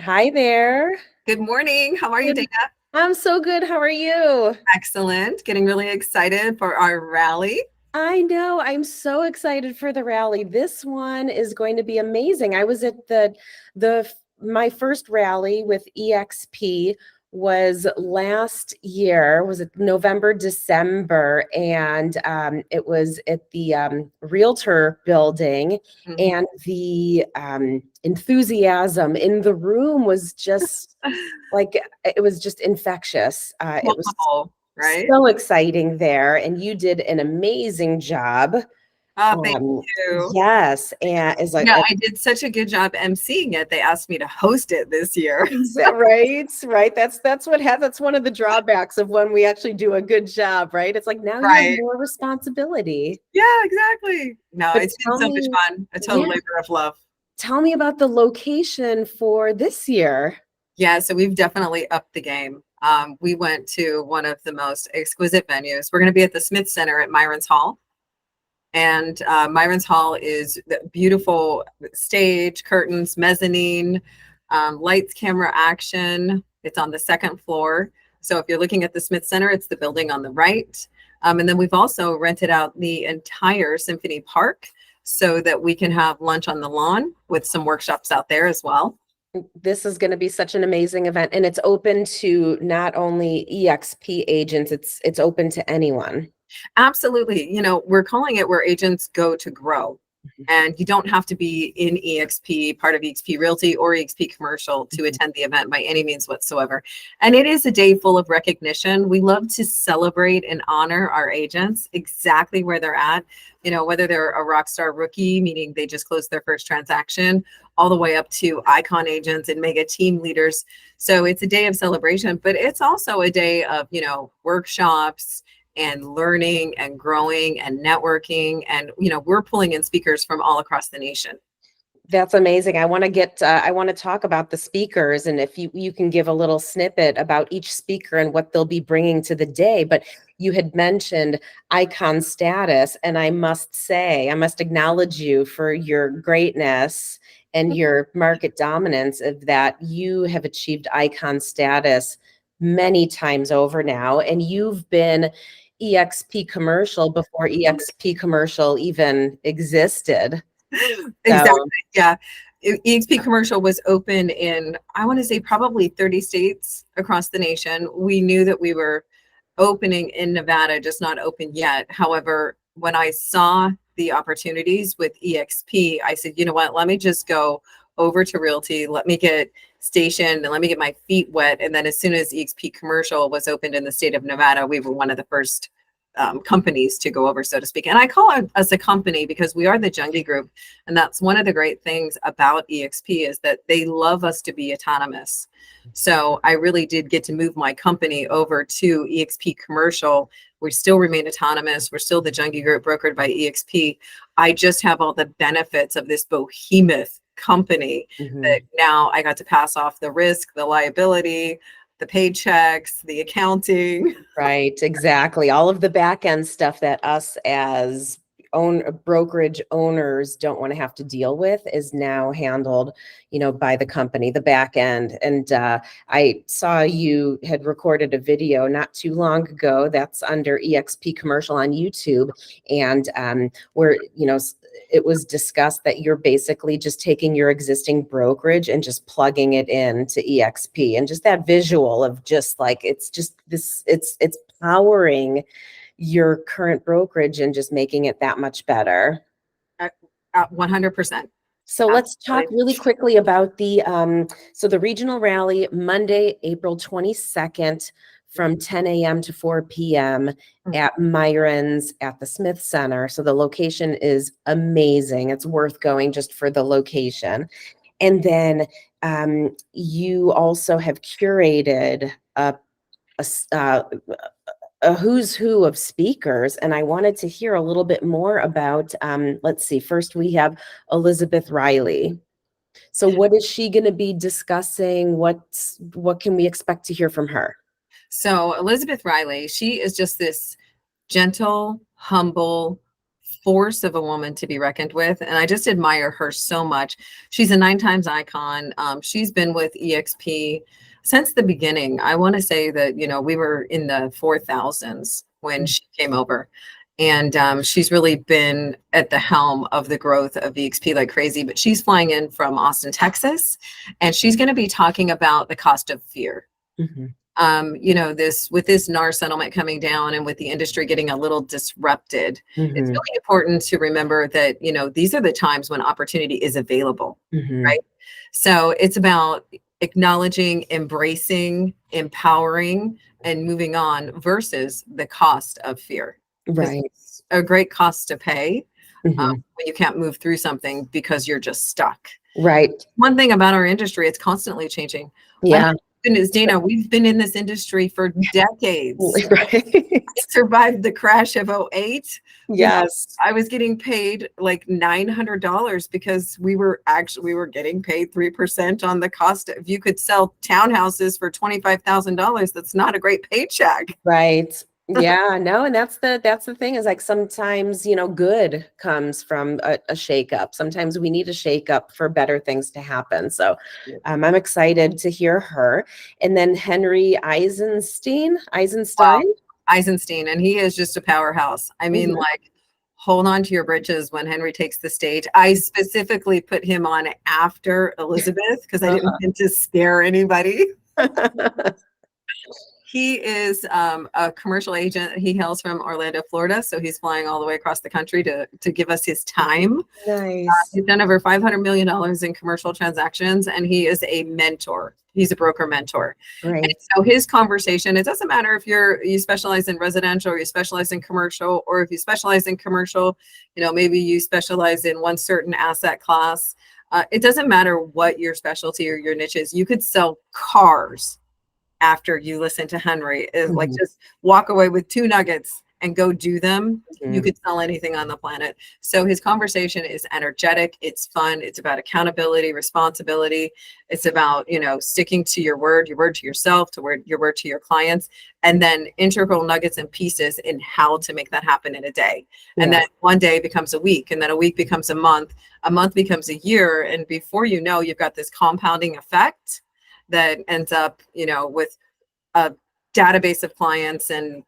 Hi there. Good morning. How are you, Good. Dana? I'm so good. How are you? Excellent. Getting really excited for our rally. I know. I'm so excited for the rally. This one is going to be amazing. I was at the my first rally with eXp was last year, was it November, December, and it was at the Realtor building, Mhm. and the enthusiasm in the room was just like it was just infectious. It was Multiple, right? so exciting there, and you did an amazing job. Oh, thank Um, you. yes, and is like Yeah, I did such a good job emceeing it. They asked me to host it this year. right, right. That's one of the drawbacks of when we actually do a good job, right? It's like now you have Right. more responsibility. Yeah, exactly. No, But it's been tell so much me, fun. A total yeah, labor of love. tell me about the location for this year. Yeah, so we've definitely upped the game. We went to one of the most exquisite venues. We're going to be at the Smith Center at Myron's Hall. And Myron's Hall is the beautiful stage, curtains, mezzanine, lights, camera, action. It's on the second floor. So if you're looking at the Smith Center, it's the building on the right. And then we've also rented out the entire Symphony Park so that we can have lunch on the lawn with some workshops out there as well. This is going to be such an amazing event, and it's open to not only EXP agents, it's open to anyone. Absolutely. We're calling it where agents go to grow. And you don't have to be in EXP, part of EXP Realty or EXP Commercial to Mhm. attend the event by any means whatsoever. And it is a day full of recognition. We love to celebrate and honor our agents exactly where they're at, whether they're a rock star rookie, meaning they just closed their first transaction, all the way up to icon agents and mega team leaders. So it's a day of celebration, but it's also a day of, workshops and learning and growing and networking. And, we're pulling in speakers from all across the nation. That's amazing. I want to talk about the speakers, and if you can give a little snippet about each speaker and what they'll be bringing to the day. But you had mentioned icon status, and I must say, I must acknowledge you for your greatness and your market dominance of that. You have achieved icon status many times over now, and you've been EXP commercial before EXP commercial even existed. So Exactly. Yeah. EXP Commercial was open in, I want to say, probably 30 states across the nation. We knew that we were opening in Nevada, just not open yet. However, when I saw the opportunities with EXP, I said, you know what, let me just go over to Realty, let me get stationed and let me get my feet wet. And then as soon as EXP Commercial was opened in the state of Nevada, we were one of the first companies to go over, so to speak. And I call us a company because we are the Jungie Group. And that's one of the great things about EXP is that they love us to be autonomous. So I really did get to move my company over to EXP Commercial. We still remain autonomous. We're still the Jungie Group brokered by EXP. I just have all the benefits of this behemoth company that mhm. now I got to pass off the risk, the liability, the paychecks, the accounting. Right, exactly. All of the back end stuff that us as own brokerage owners don't want to have to deal with is now handled, by the company, the back end. And I saw you had recorded a video not too long ago that's under EXP commercial on YouTube, and where it was discussed that you're basically just taking your existing brokerage and just plugging it into EXP, and just that visual of just like it's just this it's powering your current brokerage and just making it that much better. Uh, 100%. So let's talk Absolutely. really quickly about the regional rally Monday, April 22nd from 10 a.m. to 4 p.m. at Myron's at the Smith Center. So the location is amazing. It's worth going just for the location. And then you also have curated a s- uh, a who's who of speakers, and I wanted to hear a little bit more about, let's see, first we have Elizabeth Riley. So what is she going to be discussing? What can we expect to hear from her? So Elizabeth Riley, she is just this gentle, humble, force of a woman to be reckoned with. And I just admire her so much. She's a 9 times icon. She's been with eXp since the beginning. I want to say that, we were in the 4,000s when she came over. And she's really been at the helm of the growth of eXp like crazy. But she's flying in from Austin, Texas, and she's going to be talking about the cost of fear. Mhm. This with this NAR settlement coming down and with the industry getting a little disrupted, it's Mhm. really important to remember that, these are the times when opportunity is available, Mhm. right? So it's about acknowledging, embracing, empowering, and moving on versus the cost of fear. Because Right. it's a great cost to pay Mhm. when you can't move through something because you're just stuck. Right. One thing about our industry, it's constantly changing. My Yeah. goodness, Dana, we've been in this industry for decades. Right. I survived the crash of '08. Yes. I was getting paid like $900 because we were getting paid 3% on the cost. If you could sell townhouses for $25,000, that's not a great paycheck. Right. Yeah, no, and that's the thing is like sometimes, good comes from a shakeup. Sometimes we need a shakeup for better things to happen. So I'm excited to hear her. And then Henry Eisenstein. Eisenstein, and he is just a powerhouse. I mean, Mhm. like, hold on to your britches when Henry takes the stage. I specifically put him on after Elizabeth because I didn't want to scare anybody. He is a commercial agent. He hails from Orlando, Florida, so he's flying all the way across the country to give us his time. Nice. He's done over $500 million in commercial transactions, and he is a mentor. He's a broker mentor. And Great. so his conversation, it doesn't matter if you specialize in residential or you specialize in commercial, or if you specialize in commercial, maybe you specialize in one certain asset class. It doesn't matter what your specialty or your niche is. You could sell cars after you listen to Henry. Is like Mhm. just walk away with 2 nuggets and go do them. You Mhm. could sell anything on the planet. So his conversation is energetic, it's fun, it's about accountability, responsibility. It's about, sticking to your word to yourself, your word to your clients, and then integral nuggets and pieces in how to make that happen in a day. And Yeah. then one day becomes a week, and then a week becomes a month becomes a year. And before you know, you've got this compounding effect that ends up, with a database of clients and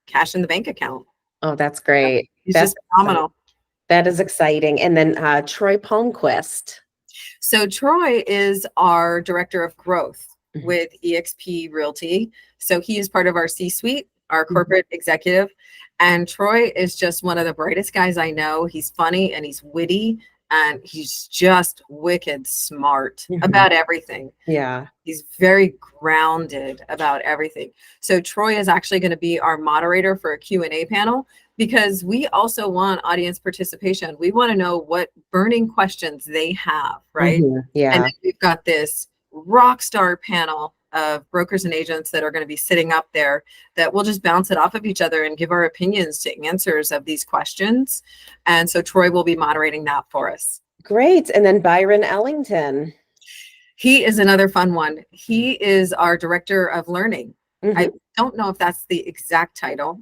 cash in the bank account. Oh, that's great. He's That's just phenomenal. that is exciting. And then Troy Palmquist. So Troy is our director of growth Mhm. with eXp Realty. So he is part of our C-suite, our Mhm. corporate executive. And Troy is just one of the brightest guys I know. He's funny and he's witty and he's just wicked smart Mhm. about everything. Yeah. He's very grounded about everything. So Troy is actually going to be our moderator for a Q&A panel because we also want audience participation. We want to know what burning questions they have, right? Mhm. And Yeah. then we've got this rock star panel of brokers and agents that are going to be sitting up there that we'll just bounce it off of each other and give our opinions to answers of these questions. And so Troy will be moderating that for us. Great. And then Byron Ellington. He is another fun one. He is our director of learning. I Mhm. don't know if that's the exact title.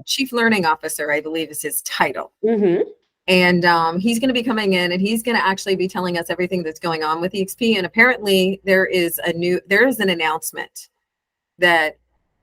Chief Learning Officer, I believe, is his title. Mhm. And he's going to be coming in and he's going to actually be telling us everything that's going on with eXp. And apparently there is an announcement that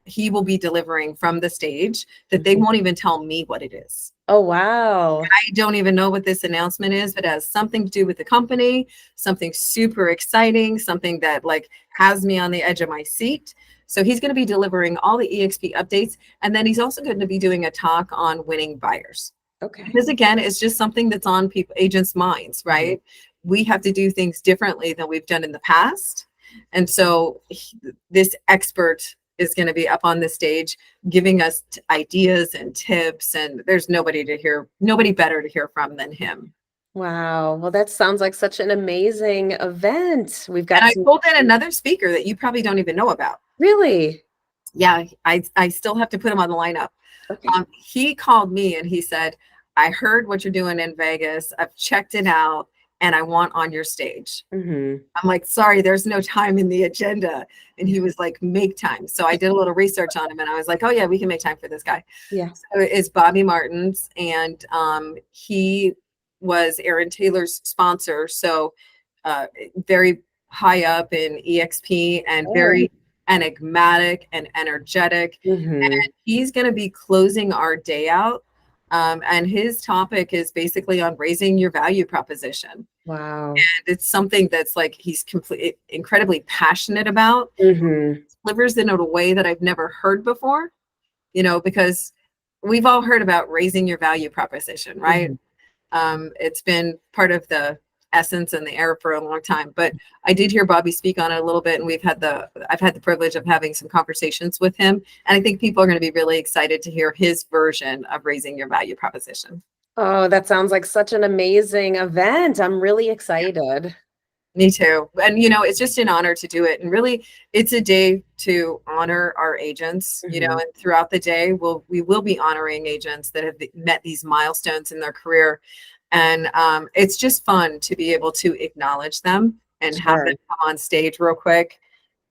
he will be delivering from the stage that they Mhm. won't even tell me what it is. Oh, wow. I don't even know what this announcement is, but it has something to do with the company, something super exciting, something that like has me on the edge of my seat. So he's going to be delivering all the eXp updates. And then he's also going to be doing a talk on winning buyers. Okay. Because again, it's just something that's on agents' minds, right? We have to do things differently than we've done in the past. And so this expert is going to be up on the stage giving us ideas and tips, and there's nobody better to hear from than him. Wow. Well, that sounds like such an amazing event. We've And got I some pulled in another speaker that you probably don't even know about. really. Yeah, I still have to put him on the lineup. Okay. He called me and he said, I heard what you're doing in Vegas. I've checked it out. and I want on your stage. Mhm. I'm like, sorry, there's no time in the agenda. And he was like, make time. So I did a little research on him and I was like, oh yeah, we can make time for this guy. Yeah. So it is Bobby Martins, and he was Aaron Taylor's sponsor. So very high up in eXp and Oh. very enigmatic and energetic. Mhm. And he's going to be closing our day out. And his topic is basically on raising your value proposition. Wow. And it's something that's like he's incredibly passionate about, Mhm. delivers in a way that I've never heard before, because we've all heard about raising your value proposition, right? Mhm. It's been part of the essence and the air for a long time, but I did hear Bobby speak on it a little bit, and I've had the privilege of having some conversations with him, and I think people are going to be really excited to hear his version of raising your value proposition. Oh, that sounds like such an amazing event. I'm really excited. Me too. And it's just an honor to do it. And really, it's a day to honor our agents, Mhm. and throughout the day, we will be honoring agents that have met these milestones in their career. And it's just fun to be able to acknowledge them and have them Sure. come on stage real quick.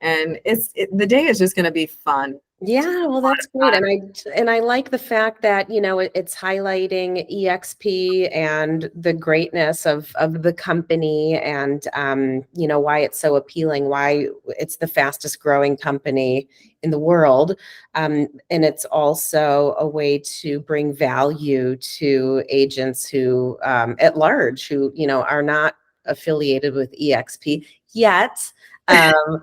And the day is just going to be fun. Just Yeah, well, a lot that's of great. fun. And I like the fact that, it's highlighting eXp and the greatness of the company and why it's so appealing, why it's the fastest growing company in the world. And it's also a way to bring value to agents who at large who, are not affiliated with eXp yet. Um,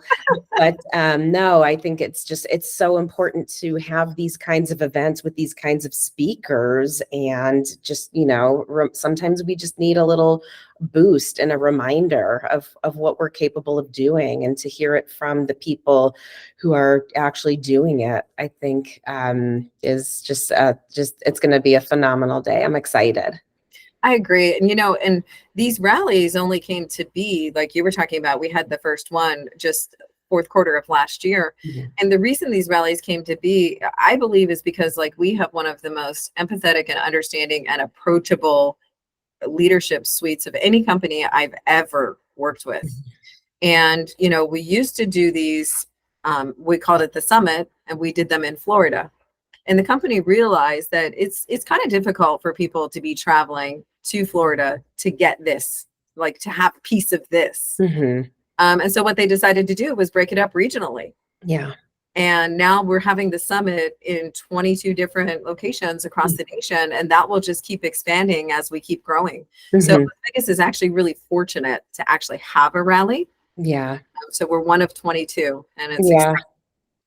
but no, I think it's so important to have these kinds of events with these kinds of speakers, and just, sometimes we just need a little boost and a reminder of what we're capable of doing, and to hear it from the people who are actually doing it, I think is just it's going to be a phenomenal day. I'm excited. I agree. And these rallies only came to be, like you were talking about, we had the first one just fourth quarter of last year. Mhm. And the reason these rallies came to be, I believe, is because like we have one of the most empathetic and understanding and approachable leadership suites of any company I've ever worked with. And, we used to do these, we called it the summit, and we did them in Florida. And the company realized that it's kind of difficult for people to be traveling to Florida to get this, like to have a piece of this. Mhm. And so what they decided to do was break it up regionally. Yeah. And now we're having the summit in 22 different locations across the nation, and that will just keep expanding as we keep growing. So Mhm. Las Vegas is actually really fortunate to actually have a rally. Yeah. So we're one of 22, and it's Yeah.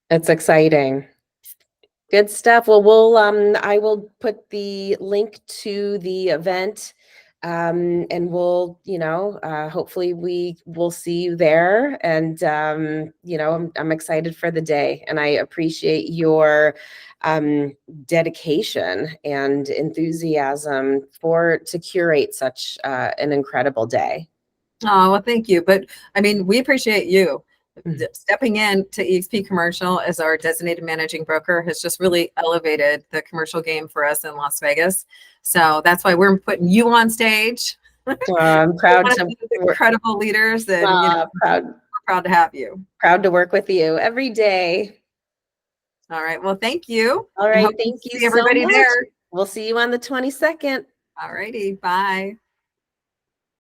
It's exciting. Good stuff. Well, I will put the link to the event, and we'll, hopefully we will see you there. And, I'm excited for the day, and I appreciate your, um, dedication and enthusiasm to curate such, an incredible day. Oh, well, thank you. But I mean, we appreciate you. Mhm. Stepping in to eXp Commercial as our designated managing broker has just really elevated the commercial game for us in Las Vegas. So that's why we're putting you on stage. I'm You're proud one of to these incredible leaders, and proud we're proud to have you. proud to work with you every day. All right. Well, thank you, All and right, hope to thank you see so everybody much. there. We'll see you on the 22nd. All righty. Bye.